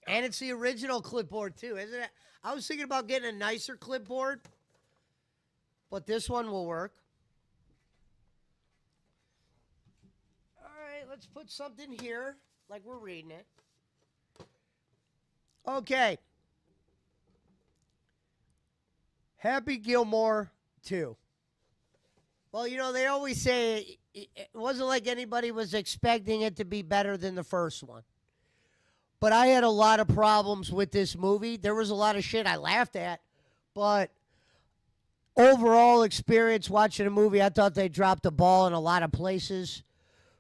And it's the original clipboard too, isn't it? I was thinking about getting a nicer clipboard, but this one will work. All right, let's put something here like we're reading it. Okay. Happy Gilmore 2. Well, they always say it wasn't like anybody was expecting it to be better than the first one. But I had a lot of problems with this movie. There was a lot of shit I laughed at, but overall experience watching a movie, I thought they dropped the ball in a lot of places,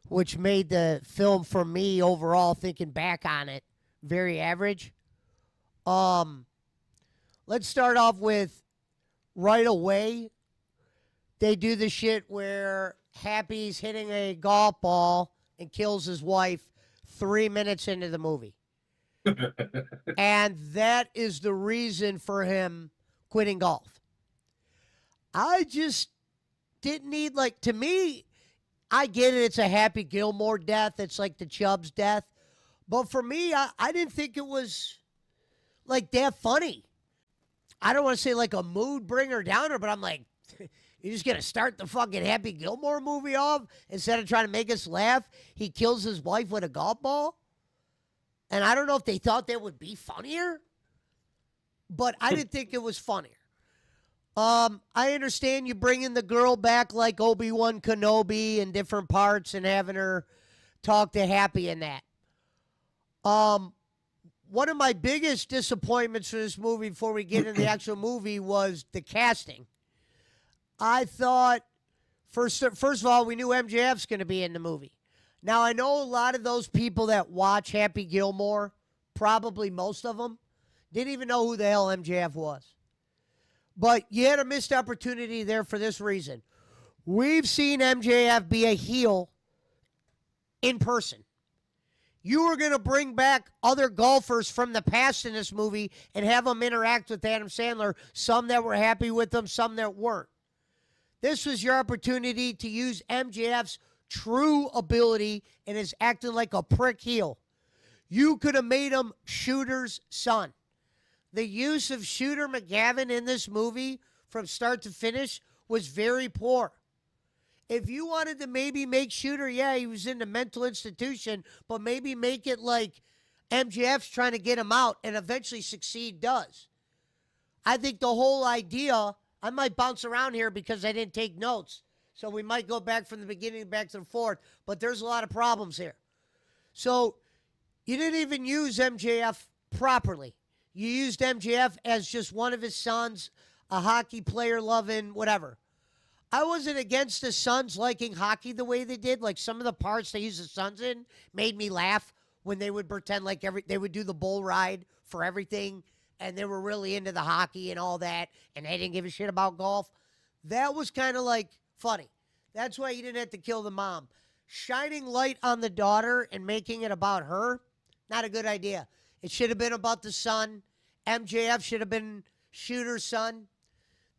which made the film for me overall, thinking back on it, very average. Um, let's start off with right away. They do the shit where Happy's hitting a golf ball and kills his wife 3 minutes into the movie. And that is the reason for him quitting golf. I just didn't need, like, to me, I get it. It's a Happy Gilmore death. It's like the Chubbs death. But for me, I didn't think it was, like, that funny. I don't want to say, like, a mood bringer downer, but I'm like, you're just going to start the fucking Happy Gilmore movie off instead of trying to make us laugh? He kills his wife with a golf ball? And I don't know if they thought that would be funnier, but I didn't think it was funnier. I understand you bringing the girl back like Obi-Wan Kenobi in different parts and having her talk to Happy in that. One of my biggest disappointments for this movie before we get into the actual movie was the casting. I thought, first of all, we knew MJF's going to be in the movie. Now, I know a lot of those people that watch Happy Gilmore, probably most of them, didn't even know who the hell MJF was. But you had a missed opportunity there for this reason. We've seen MJF be a heel in person. You were going to bring back other golfers from the past in this movie and have them interact with Adam Sandler, some that were happy with them, some that weren't. This was your opportunity to use MJF's true ability and is acting like a prick heel. You could have made him Shooter's son. The use of Shooter McGavin in this movie from start to finish was very poor. If you wanted to maybe make Shooter, yeah, he was in the mental institution, but maybe make it like MJF's trying to get him out and eventually Succeed does. I think the whole idea, I might bounce around here because I didn't take notes, so we might go back from the beginning back to the fourth, but there's a lot of problems here. So you didn't even use MJF properly. You used MJF as just one of his sons, a hockey player loving, whatever. I wasn't against the Sons liking hockey the way they did. Like some of the parts they used the Sons in made me laugh when they would pretend like they would do the bull ride for everything and they were really into the hockey and all that and they didn't give a shit about golf. That was kind of like funny. That's why you didn't have to kill the mom. Shining light on the daughter and making it about her, not a good idea. It should have been about the son. MJF should have been Shooter's son.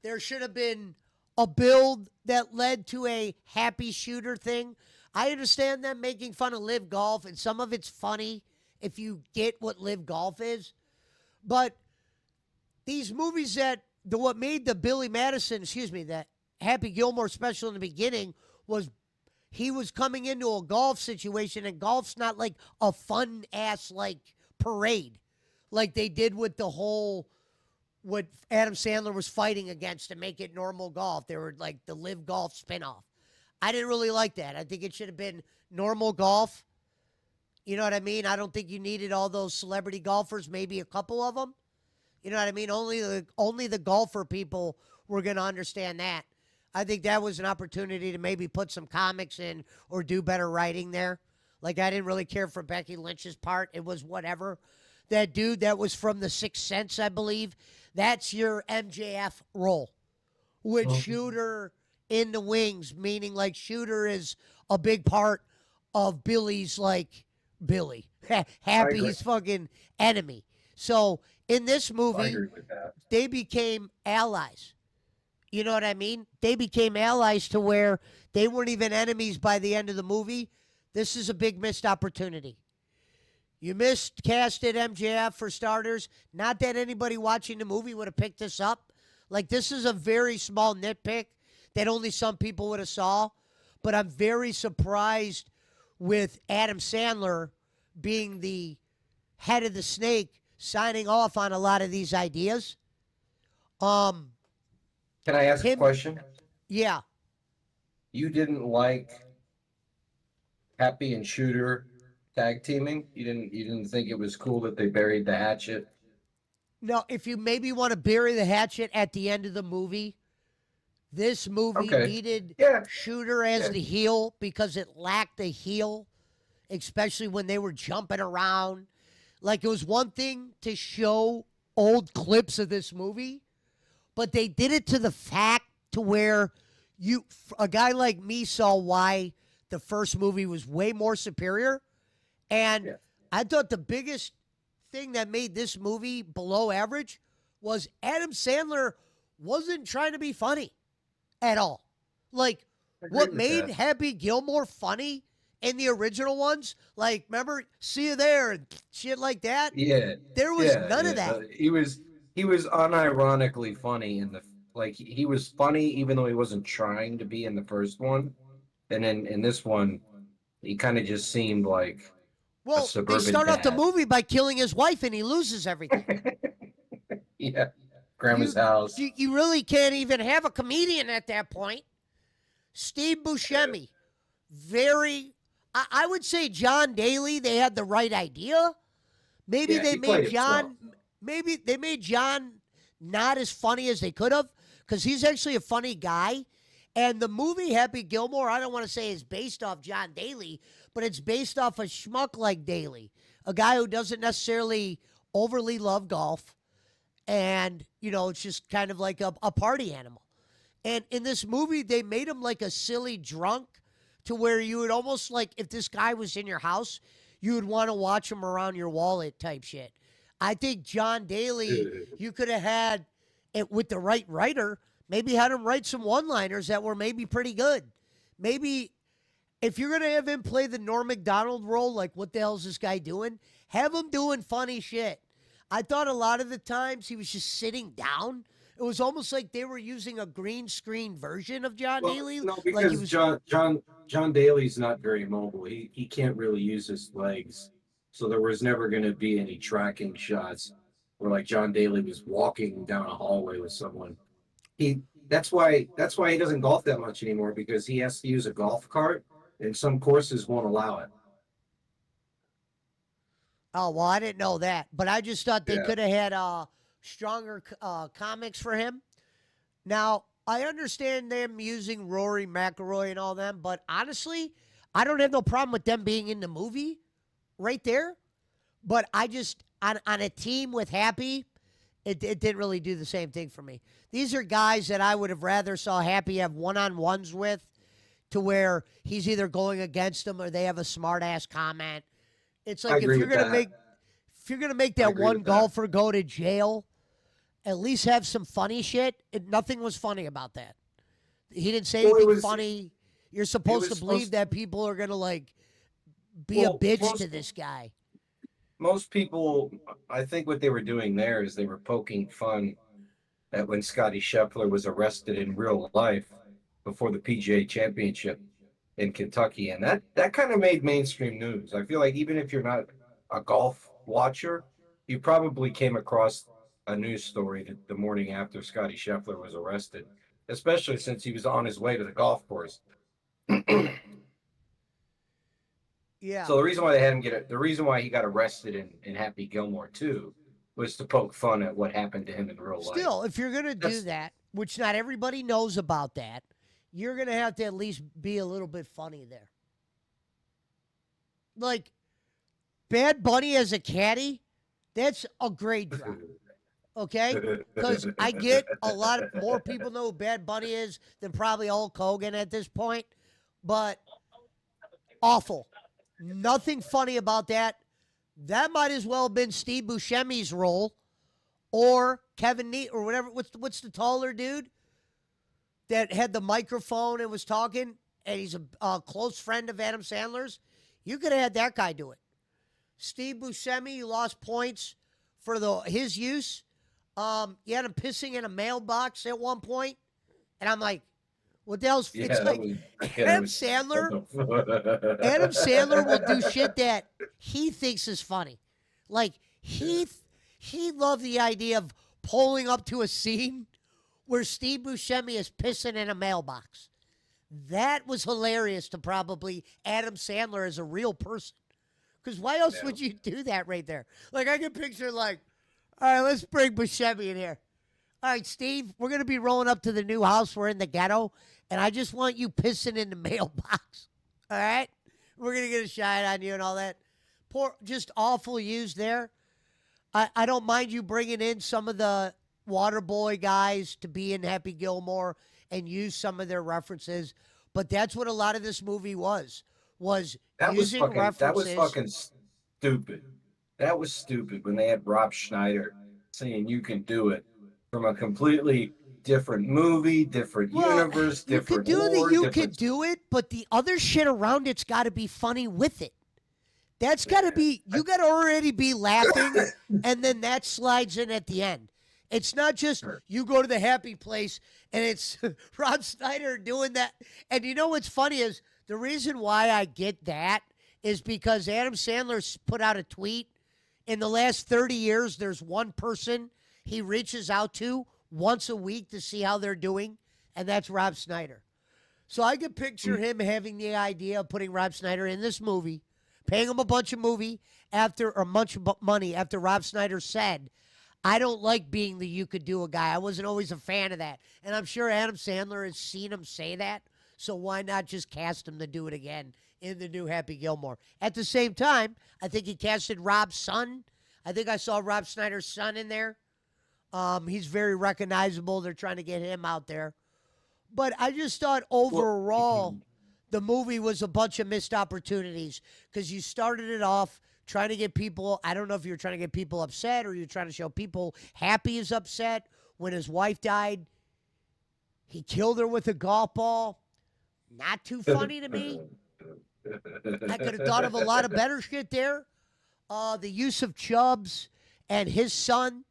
There should have been a build that led to a Happy Shooter thing. I understand them making fun of Live Golf, and some of it's funny if you get what Live Golf is. But these movies what made the that Happy Gilmore special in the beginning was he was coming into a golf situation, and golf's not like a fun ass like parade like they did with the whole what Adam Sandler was fighting against to make it normal golf. They were like the Live Golf spinoff. I didn't really like that. I think it should have been normal golf. You know what I mean? I don't think you needed all those celebrity golfers, maybe a couple of them. You know what I mean? Only the golfer people were going to understand that. I think that was an opportunity to maybe put some comics in or do better writing there. Like, I didn't really care for Becky Lynch's part. It was whatever. That dude that was from The Sixth Sense, I believe, that's your MJF role. With Shooter in the wings, meaning like Shooter is a big part of Billy's, like, Happy's fucking enemy. So in this movie, they became allies. You know what I mean? They became allies to where they weren't even enemies by the end of the movie. This is a big missed opportunity. You miscasted MJF for starters. Not that anybody watching the movie would have picked this up. Like, this is a very small nitpick that only some people would have saw. But I'm very surprised with Adam Sandler being the head of the snake, signing off on a lot of these ideas. Um, Can I ask a him, question? yeah. You didn't like Happy and Shooter tag teaming? You didn't think it was cool that they buried the hatchet? No, if you maybe want to bury the hatchet at the end of the movie, this movie Okay. needed Yeah, Shooter as yeah. the heel because it lacked a heel, especially when they were jumping around. Like, it was one thing to show old clips of this movie, but they did it to the fact to where a guy like me saw why the first movie was way more superior. And Yeah. I thought the biggest thing that made this movie below average was Adam Sandler wasn't trying to be funny at all. Like, I agree what with made that. Happy Gilmore funny in the original ones, like, remember, see you there and shit like that, Yeah, there was yeah, none of yeah. that. He was unironically funny in the like he was funny even though he wasn't trying to be in the first one. And then in this one, he kind of just seemed like a Well, they suburban start off the dad. movie by killing his wife and he loses everything. Yeah. Grandma's You, house. you really can't even have a comedian at that point. Steve Yeah. Buscemi, very. I would say John Daly. They had the right idea. Maybe Yeah, they he made played it well. John. Maybe they made John not as funny as they could have because he's actually a funny guy. And the movie Happy Gilmore, I don't want to say is based off John Daly, but it's based off a schmuck like Daly, a guy who doesn't necessarily overly love golf, and it's just kind of like a party animal. And in this movie, they made him like a silly drunk to where you would almost like if this guy was in your house, you would want to watch him around your wallet type shit. I think John Daly, you could have had it with the right writer, maybe had him write some one liners that were maybe pretty good. Maybe if you're going to have him play the Norm MacDonald role, like what the hell is this guy doing? Have him doing funny shit. I thought a lot of the times he was just sitting down. It was almost like they were using a green screen version of John Well, Daly. no, Like he because was, John Daly's not very mobile. He can't really use his legs, so there was never going to be any tracking shots where like John Daly was walking down a hallway with someone. He that's why he doesn't golf that much anymore because he has to use a golf cart, and some courses won't allow it. oh, well, I didn't know that. But I just thought they Yeah, could have had stronger comics for him. Now, I understand them using Rory McIlroy and all them, but honestly, I don't have no problem with them being in the movie right there. But I just on a team with Happy, it didn't really do the same thing for me. These are guys that I would have rather saw Happy have one on ones with, to where he's either going against them or they have a smart ass comment. It's I like agree with that. if you're gonna make I that agree one with that. golfer go to jail, at least have some funny shit. Nothing was funny about that. He didn't say Well, anything funny. You're it supposed to was believe supposed. that people are gonna like be a Well, bitch to most this guy. most people, I think what they were doing there is they were poking fun at when Scotty Scheffler was arrested in real life before the PGA Championship in Kentucky, and that kind of made mainstream news. I feel like even if you're not a golf watcher, you probably came across a news story the morning after Scotty Scheffler was arrested, especially since he was on his way to the golf course. Yeah. So the reason why they had him the reason why he got arrested in Happy Gilmore too was to poke fun at what happened to him in real life. Still, if you're gonna do That's that, which not everybody knows about that, you're gonna have to at least be a little bit funny there. Like Bad Bunny as a caddy, that's a great drop. Okay? Because I get a lot of more people know who Bad Bunny is than probably Hulk Hogan at this point, but awful. Nothing funny about that. That might as well have been Steve Buscemi's role or Kevin Neat or whatever. What's the taller dude that had the microphone and was talking, and he's a close friend of Adam Sandler's? You could have had that guy do it. Steve Buscemi, you lost points for his use. You had him pissing in a mailbox at one point, and I'm like, what the hell's? Yeah, It's that like was. Yeah, that Adam was. What Sandler. Adam Sandler will do the? shit that he thinks is funny. Like he loved the idea of pulling up to a scene where Steve Buscemi is pissing in a mailbox. That was hilarious to probably Adam Sandler as a real person. Because why else Yeah. would you do that right there? Like I can picture like, all right, let's bring Buscemi in here. All right, Steve, we're gonna be rolling up to the new house. We're in the ghetto, and I just want you pissing in the mailbox. All right, we're gonna get a shot on you and all that. Poor, just awful use there. I don't mind you bringing in some of the Waterboy guys to be in Happy Gilmore and use some of their references, but that's what a lot of this movie was That was using fucking. That was references. fucking stupid. That was stupid when they had Rob Schneider saying you can do it from a completely different movie, different Well, universe, you could different do the lore, you could different. do it, but the other shit around it's got to be funny with it. That's got to be you got to already be laughing, and then that slides in at the end. It's not just you go to the happy place and it's Rob Schneider doing that. And you know what's funny is the reason why I get that is because Adam Sandler put out a tweet. In the last 30 years, there's one person he reaches out to once a week to see how they're doing, and that's Rob Schneider. So I could picture him having the idea of putting Rob Schneider in this movie, paying him a bunch of money after Rob Schneider said, I don't like being the you could do a guy. I wasn't always a fan of that. And I'm sure Adam Sandler has seen him say that. So why not just cast him to do it again in the new Happy Gilmore? At the same time, I think he casted Rob's son. I think I saw Rob Schneider's son in there. He's very recognizable. They're trying to get him out there. But I just thought Well, overall, the movie was a bunch of missed opportunities because you started it off trying to get people. I don't know if you're trying to get people upset or you're trying to show people happy is upset. When his wife died, he killed her with a golf ball. Not too funny to me. I could have thought of a lot of better shit there. The use of Chubbs and his son,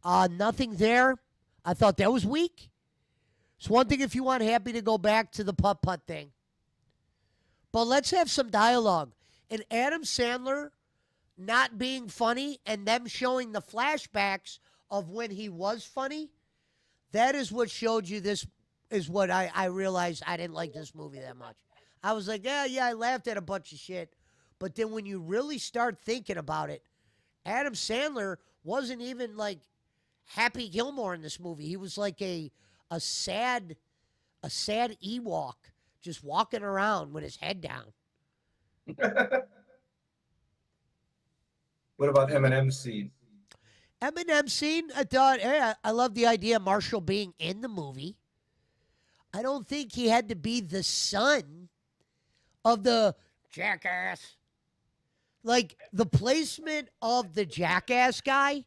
nothing there. I thought that was weak. It's one thing if you want Happy to go back to the putt-putt thing. But let's have some dialogue. And Adam Sandler not being funny and them showing the flashbacks of when he was funny, that is what showed you this is what I realized I didn't like this movie that much. I was like, yeah, I laughed at a bunch of shit. But then when you really start thinking about it, Adam Sandler wasn't even like Happy Gilmore in this movie. He was like a sad Ewok just walking around with his head down. what about Eminem's scene? Eminem scene, I thought, hey, I love the idea of Marshall being in the movie. I don't think he had to be the son of the jackass. Like the placement of the jackass guy,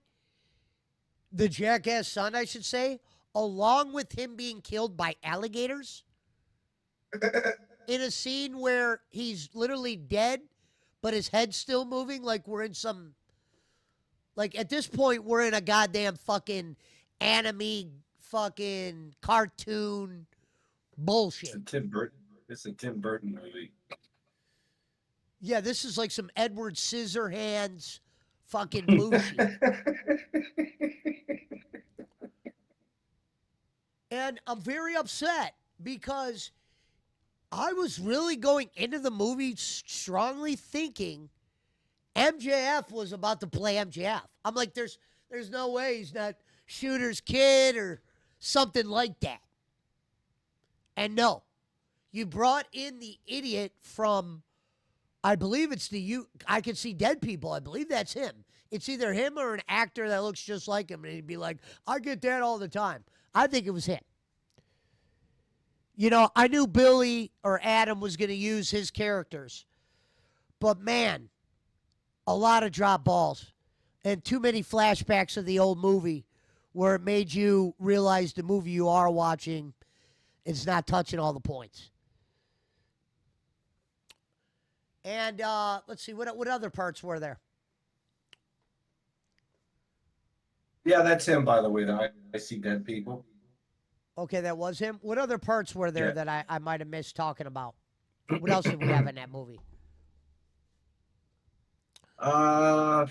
the jackass son, I should say, along with him being killed by alligators in a scene where he's literally dead, but his head's still moving like we're in some. Like at this point, we're in a goddamn fucking anime, fucking cartoon bullshit. It's a Tim Burton movie. Yeah, this is like some Edward Scissorhands fucking bullshit. And I'm very upset because I was really going into the movie strongly thinking MJF was about to play MJF. I'm like, there's no way he's not Shooter's kid or something like that. And no, you brought in the idiot from, I believe it's I Can See Dead People. I believe that's him. It's either him or an actor that looks just like him. And he'd be like, I get that all the time. I think it was him. You know, I knew Billy or Adam was going to use his characters. But man, a lot of drop balls and too many flashbacks of the old movie where it made you realize the movie you are watching is not touching all the points. And let's see, what other parts were there? Yeah, that's him, by the way. I see dead people. Okay, that was him. What other parts were there Yeah. that I might have missed talking about? What else did we have in that movie? uh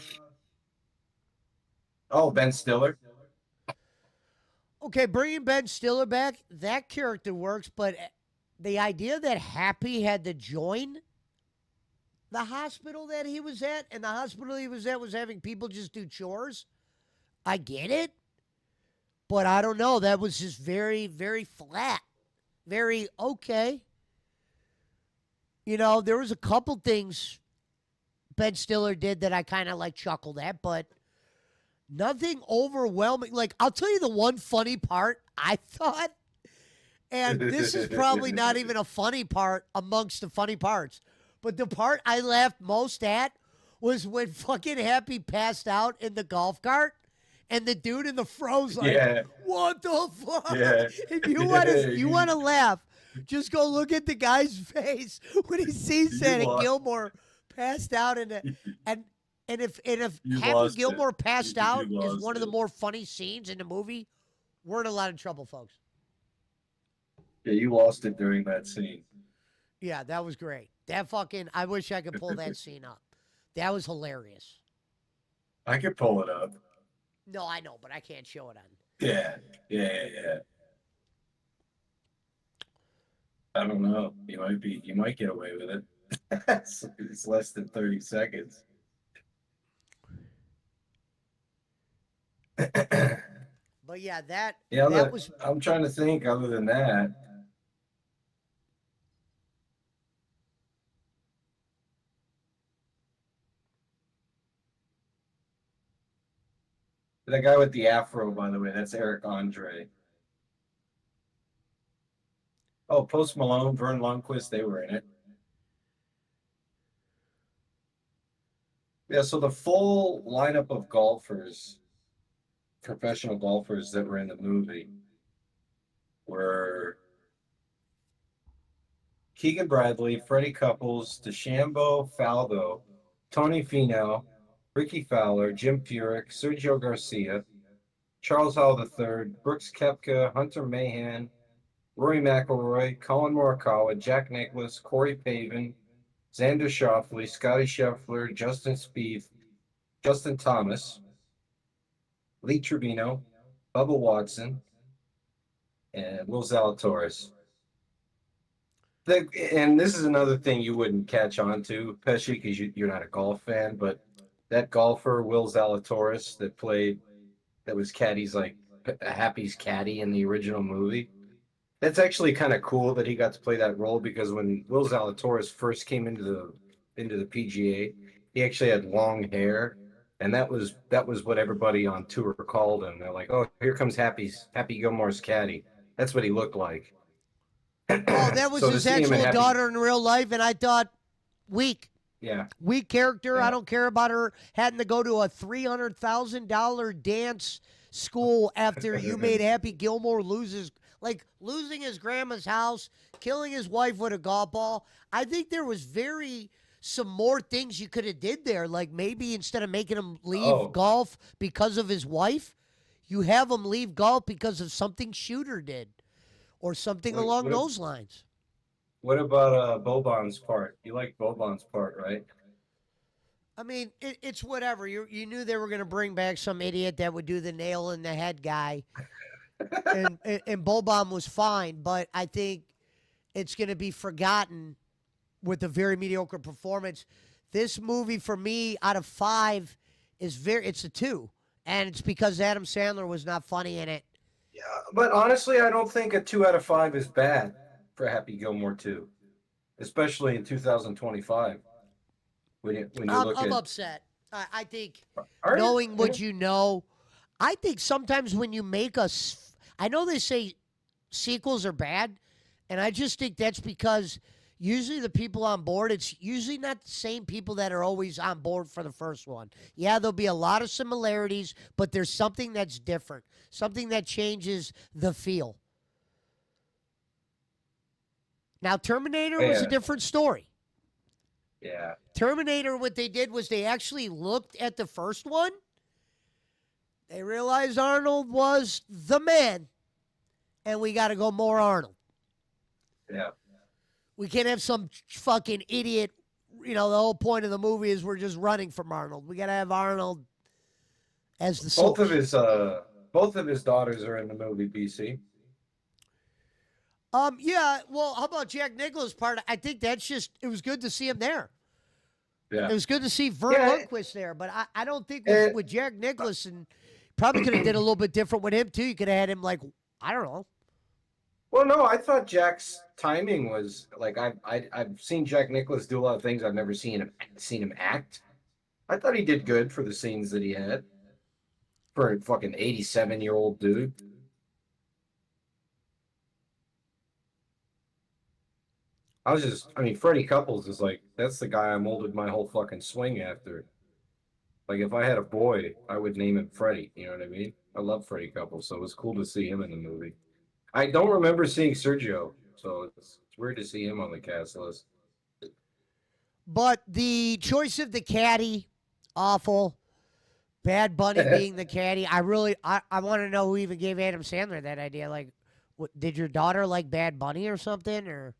oh, Ben Stiller. Okay, bringing Ben Stiller back, that character works, but the idea that Happy had to join the hospital that he was at, and the hospital he was at was having people just do chores, I get it, but I don't know. That was just very, very flat. Very okay. You know, there was a couple things Ben Stiller did that I kind of like chuckled at, but nothing overwhelming. Like, I'll tell you the one funny part I thought, and this is probably not even a funny part amongst the funny parts, but the part I laughed most at was when fucking Happy passed out in the golf cart. And the dude in the fro's like, Yeah, "What the fuck?" yeah, If you want to, yeah. you want to laugh, just go look at the guy's face when he sees You that and lost. Gilmore passed out, and and if You Happy lost it. Gilmore passed out You is lost one of the it. more funny scenes in the movie, we're in a lot of trouble, folks. Yeah, you lost it during that scene. Yeah, that was great. That fucking, I wish I could pull that scene up. That was hilarious. I could pull it up. No, I know, but I can't show it on. Yeah, yeah. I don't know. You might get away with it. It's less than 30 seconds. Yeah, But yeah, that was I'm trying to think other than that. The guy with the afro, by the way, that's Eric Andre. Oh, Post Malone, Vern Lundquist, they were in it. Yeah, so the full lineup of golfers, professional golfers that were in the movie were Keegan Bradley, Freddie Couples, DeChambeau, Faldo, Tony Finau, Ricky Fowler, Jim Furyk, Sergio Garcia, Charles Howell III, Brooks Koepka, Hunter Mahan, Rory McIlroy, Colin Morikawa, Jack Nicklaus, Corey Pavin, Xander Schauffele, Scotty Scheffler, Justin Spieth, Justin Thomas, Lee Trevino, Bubba Watson, and Will Zalatoris. And this is another thing you wouldn't catch on to, Pesci, because you're not a golf fan, but that golfer, Will Zalatoris, that was Caddy's like Happy's caddy in the original movie. That's actually kind of cool that he got to play that role because when Will Zalatoris first came into the PGA, he actually had long hair, and that was what everybody on tour called him. They're like, "Oh, here comes Happy Gilmore's caddy." That's what he looked like. oh, that was So to his see him in actual Happy, daughter in real life, and I thought weak. yeah, Weak character. I yeah. don't care about her having to go to a $300,000 dance school after you made Happy Gilmore losing his grandma's house, killing his wife with a golf ball. I think there was some more things you could have did there. Like maybe instead of making him leave Oh, golf because of his wife, you have him leave golf because of something Shooter did or something what along what those lines. what about Boban's part? You like Boban's part, right? I mean, it's whatever. You knew they were going to bring back some idiot that would do the nail in the head guy, and Boban was fine, but I think it's going to be forgotten with a very mediocre performance. This movie for me, out of five, it's a two, and it's because Adam Sandler was not funny in it. Yeah, but honestly, I don't think a 2 out of 5 is bad for Happy Gilmore 2, especially in 2025. When you look I'm at, upset. I think are you? knowing what you know, I think sometimes when you make I know they say sequels are bad, and I just think that's because usually the people on board, it's usually not the same people that are always on board for the first one. Yeah, there'll be a lot of similarities, but there's something that's different, something that changes the feel. Now, Terminator was a Yeah, different story. yeah. Terminator, what they did was they actually looked at the first one They realized Arnold was the man, and we got to go more Arnold. Yeah. We can't have some fucking idiot. You know, the whole point of the movie is we're just running from Arnold. We got to have Arnold as the Both of source. his uh both of his daughters are in the movie BC. Yeah. Well, how about Jack Nicklaus' part? I think that's just. It was good to see him there. Yeah. It was good to see Vern Yeah. Lundquist there, but I don't think with And, with Jack Nicholson, probably could have did a little bit different with him too. You could have had him like I don't know. well, no, I thought Jack's timing was like I've seen Jack Nicholas do a lot of things I've never seen him act. I thought he did good for the scenes that he had for a fucking 87-year-old dude. I mean, Freddie Couples is like, that's the guy I molded my whole fucking swing after. Like, if I had a boy, I would name him Freddie. You know what I mean? I love Freddie Couples, so it was cool to see him in the movie. I don't remember seeing Sergio, so it's weird to see him on the cast list. But the choice of the caddy, awful. Bad Bunny being the caddy. I want to know who even gave Adam Sandler that idea. Like, what, did your daughter like Bad Bunny or something? Or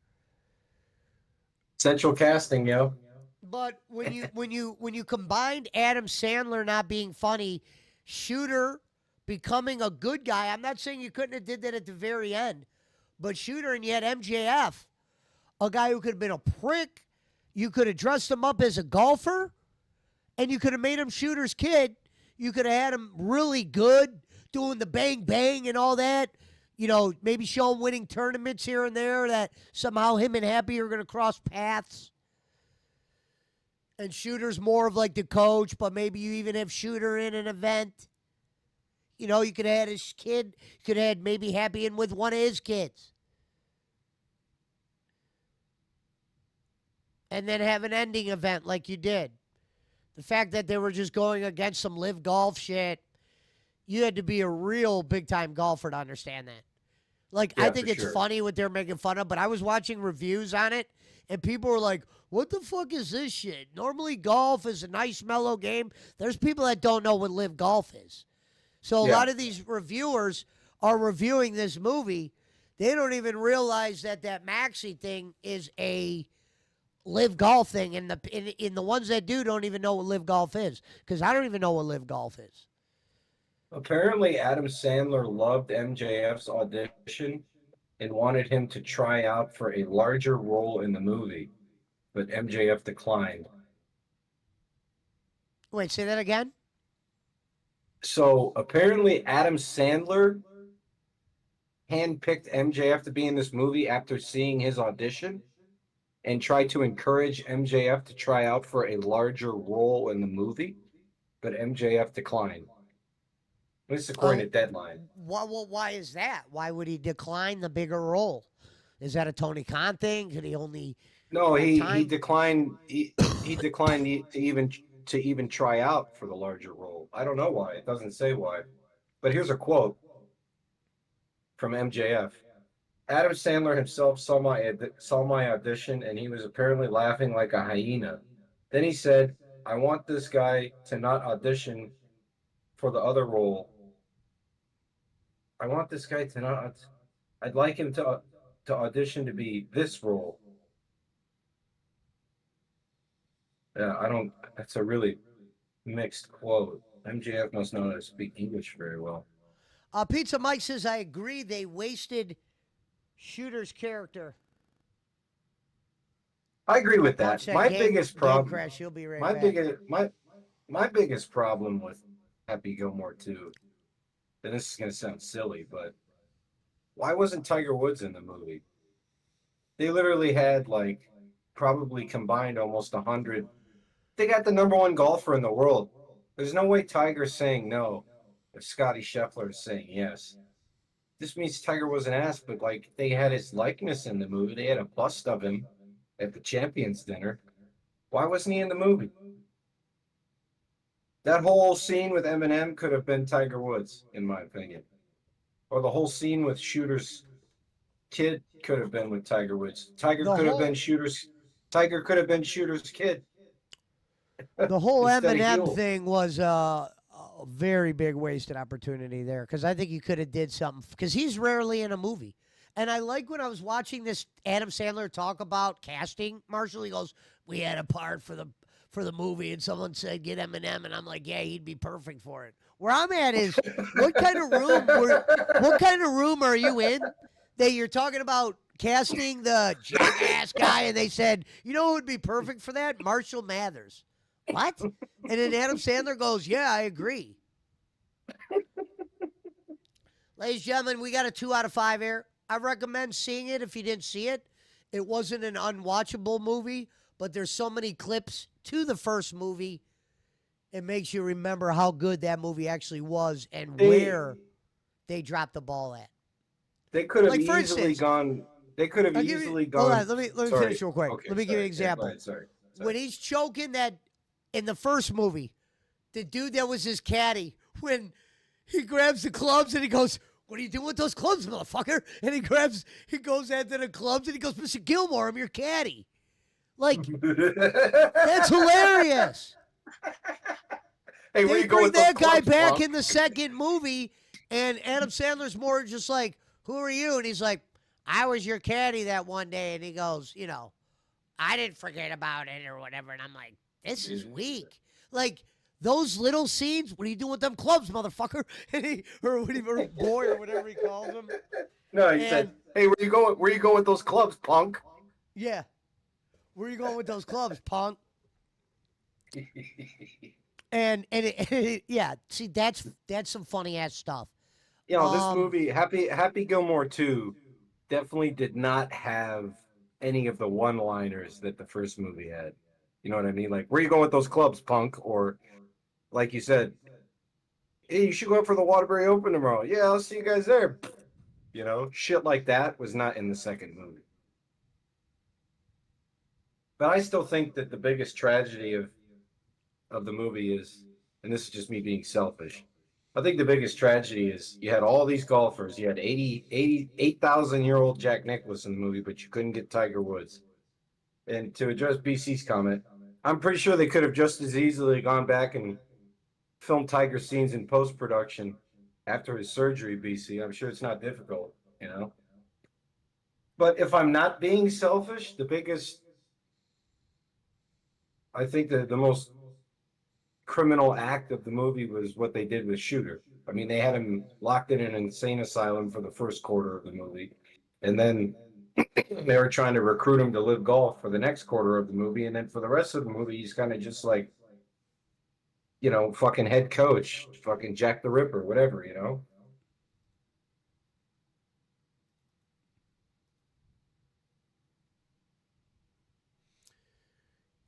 Central casting, yo. but when you combined Adam Sandler not being funny, Shooter becoming a good guy. I'm not saying you couldn't have did that at the very end, but Shooter and yet MJF, a guy who could have been a prick. You could have dressed him up as a golfer, and you could have made him Shooter's kid. You could have had him really good, doing the bang bang and all that. You know, maybe show him winning tournaments here and there that somehow him and Happy are going to cross paths. And Shooter's more of like the coach, but maybe you even have Shooter in an event. You know, you could have had his kid, you could have had maybe Happy in with one of his kids. And then have an ending event like you did. The fact that they were just going against some live golf shit, you had to be a real big time golfer to understand that. Like, I Yeah, for think it's sure. funny what they're making fun of, but I was watching reviews on it, and people were like, what the fuck is this shit? Normally, golf is a nice, mellow game. There's people that don't know what live golf is. So, a Yeah. lot of these reviewers are reviewing this movie. They don't even realize that that Maxi thing is a live golf thing, and in the ones that do don't even know what live golf is because I don't even know what live golf is. Apparently, Adam Sandler loved MJF's audition and wanted him to try out for a larger role in the movie, but MJF declined. Wait, say that again. So apparently, Adam Sandler handpicked MJF to be in this movie after seeing his audition and tried to encourage MJF to try out for a larger role in the movie, but MJF declined. This is according to Oh, Deadline. why is that? Why would he decline the bigger role? Is that a Tony Khan thing? Could he only No, have he time? declined. He declined to even try out for the larger role. I don't know why. It doesn't say why. But here's a quote from MJF. Adam Sandler himself saw my audition, and he was apparently laughing like a hyena. Then he said, "I want this guy to not audition for the other role. I want this guy to not. I'd like him to audition to be this role." Yeah, I don't. That's a really mixed quote. MJF must know how to speak English very well. Pizza Mike says, I agree. They wasted Shooter's character. I agree with Watch that. that My game biggest game problem, crash. He'll be right my back. biggest my biggest problem with Happy Gilmore 2, and this is gonna sound silly, but why wasn't Tiger Woods in the movie? They literally had like probably combined almost 100. They got the number one golfer in the world. There's no way Tiger's saying no if Scotty Scheffler is saying yes. This means Tiger was an ass, but like they had his likeness in the movie. They had a bust of him at the Champions Dinner. Why wasn't he in the movie? That whole scene with Eminem could have been Tiger Woods, in my opinion. Or the whole scene with Shooter's kid could have been with Tiger Woods. The whole Tiger could have been Shooter's kid the whole instead of Eminem heel. thing was a very big wasted opportunity there because I think you could have did something because he's rarely in a movie. And I like when I was watching this Adam Sandler talk about casting. Marshall, he goes, "We had a part for the movie," and someone said, "Get Eminem," and I'm like, "Yeah, he'd be perfect for it." Where I'm at is, what kind of room are you in that you're talking about casting the jackass guy, and they said, "You know who would be perfect for that? Marshall Mathers." What? And then Adam Sandler goes, "Yeah, I agree." Ladies and gentlemen, we got a 2 out of 5 here. I recommend seeing it if you didn't see it. It wasn't an unwatchable movie, but there's so many clips to the first movie. It makes you remember how good that movie actually was and They where they dropped the ball at. they could have Like for easily instance, gone. They could have I'll give you. easily Hold gone. on, let me Sorry. finish real quick. Okay. Let me give you an Sorry. Yeah. Go example. ahead. Sorry. When he's choking that in the first movie, the dude that was his caddy, when he grabs the clubs and he goes, "What are you doing with those clubs, motherfucker?" And he goes after the clubs and he goes, "Mr. Gilmore, I'm your caddy." Like, that's hilarious. Hey, where They you go bring with those that guy clubs, back punk? in the second movie, and Adam Sandler's more just like, "Who are you?" And he's like, "I was your caddy that one day." And he goes, "I didn't forget about it or whatever." And I'm like, this is weak. Like, those little scenes, what are you doing with them clubs, motherfucker? And or boy, or whatever he calls him. No, he said, And "Hey, where you going? Where you going with those clubs, punk?" yeah, where are you going with those clubs, punk? Yeah, see, that's some funny ass stuff. This Um, movie, Happy Gilmore 2, definitely did not have any of the one-liners that the first movie had. You know what I mean? Like, where you going with those clubs, punk? Or like you said, hey, you should go up for the Waterbury Open tomorrow. Yeah, I'll see you guys there. Shit like that was not in the second movie. But I still think that the biggest tragedy of the movie is, and this is just me being selfish, I think the biggest tragedy is you had all these golfers. You had 8,000-year-old Jack Nicklaus in the movie, but you couldn't get Tiger Woods. And to address BC's comment, I'm pretty sure they could have just as easily gone back and filmed Tiger scenes in post production after his surgery, BC. I'm sure it's not difficult. But if I'm not being selfish, I think the most criminal act of the movie was what they did with Shooter. I mean, they had him locked in an insane asylum for the first quarter of the movie, and then they were trying to recruit him to live golf for the next quarter of the movie, and then for the rest of the movie, he's kind of just like, fucking head coach, fucking Jack the Ripper, whatever.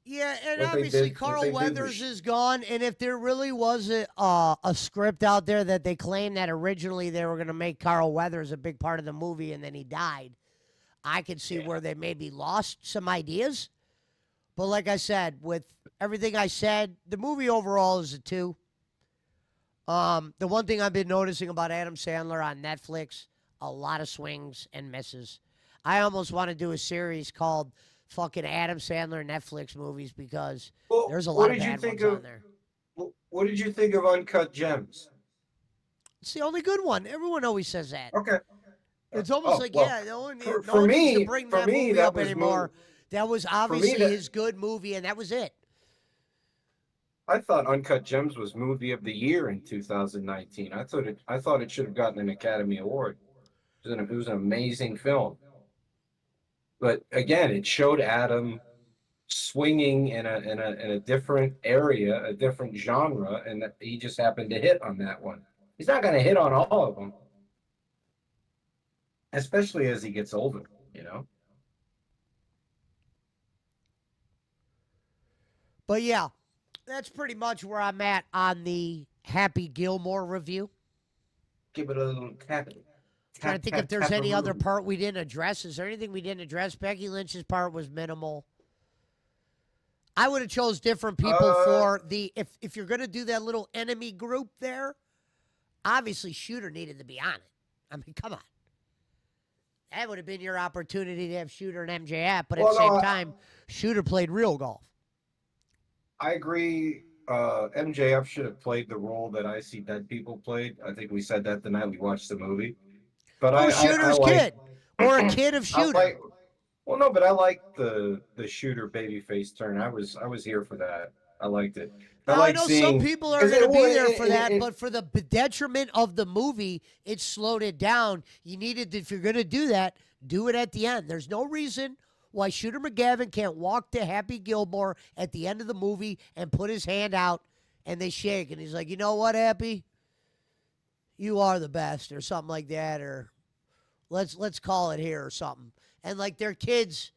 Yeah, and What they obviously did, what Carl they did Weathers was, is gone. And if there really was a script out there that they claimed that originally they were going to make Carl Weathers a big part of the movie and then he died, I could see yeah. where they maybe lost some ideas. But like I said, with everything I said, the movie overall is a 2. The one thing I've been noticing about Adam Sandler on Netflix, a lot of swings and misses. I almost want to do a series called fucking Adam Sandler Netflix movies because Well, there's a what lot of did you bad think ones on of? there. What did you think of Uncut Gems? It's the only good one. Everyone always says that. Okay. It's almost Oh like, well, yeah, for no for one needs to me, bring for that me movie that up was movie. anymore. That was For me obviously that his good movie, and that was it. I thought Uncut Gems was movie of the year in 2019. I thought it should have gotten an Academy Award. It was an amazing film. But again, it showed Adam swinging in a different area, a different genre, and that he just happened to hit on that one. He's not going to hit on all of them, especially as he gets older. But yeah, that's pretty much where I'm at on the Happy Gilmore review. Give it a little Trying to tap, think if tap, there's any other taparoo. part we didn't address. Is there anything we didn't address? Becky Lynch's part was minimal. I would have chose different people Uh, for the if you're gonna do that little enemy group there. Obviously, Shooter needed to be on it. I mean, come on, that would have been your opportunity to have Shooter and MJF. But at the well, no, same time, Shooter played real golf. I agree. MJF should have played the role that I See Dead People played. I think we said that the night we watched the movie. But Oh, I Shooter's like kid or a kid of I Shooter. like well no, but I like the Shooter babyface turn. I was here for that. I liked it. I Now I like know some seeing people are because going to it, be well, there for that, it but for the detriment of the movie, it slowed it down. You needed, if you're going to do that, do it at the end. There's no reason why Shooter McGavin can't walk to Happy Gilmore at the end of the movie and put his hand out and they shake and he's like, you know what, Happy, you are the best, or something like that, or let's call it here or something. And like their kids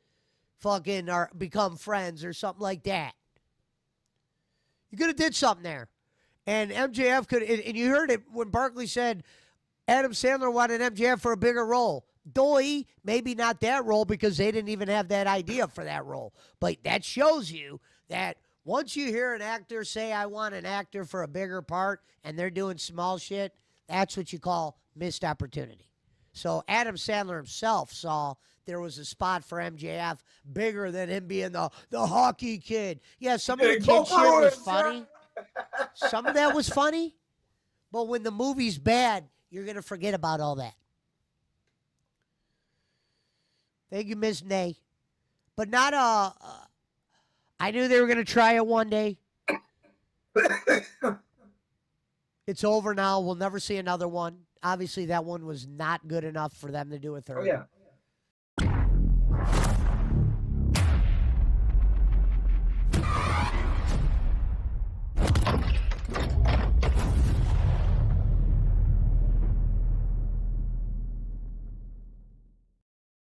fucking are become friends or something like that. You could have did something there. And MJF could, and you heard it when Barkley said Adam Sandler wanted MJF for a bigger role. Doy, maybe not that role because they didn't even have that idea for that role. But that shows you that once you hear an actor say, I want an actor for a bigger part, and they're doing small shit, that's what you call missed opportunity. So Adam Sandler himself saw there was a spot for MJF bigger than him being the hockey kid. Yeah, some of the go kid shit for was it, John. funny. Some of that was funny, but when the movie's bad, you're going to forget about all that. Thank you, Miss Nay. But not I knew they were going to try it one day. It's over now. We'll never see another one. Obviously, that one was not good enough for them to do a Oh third. yeah.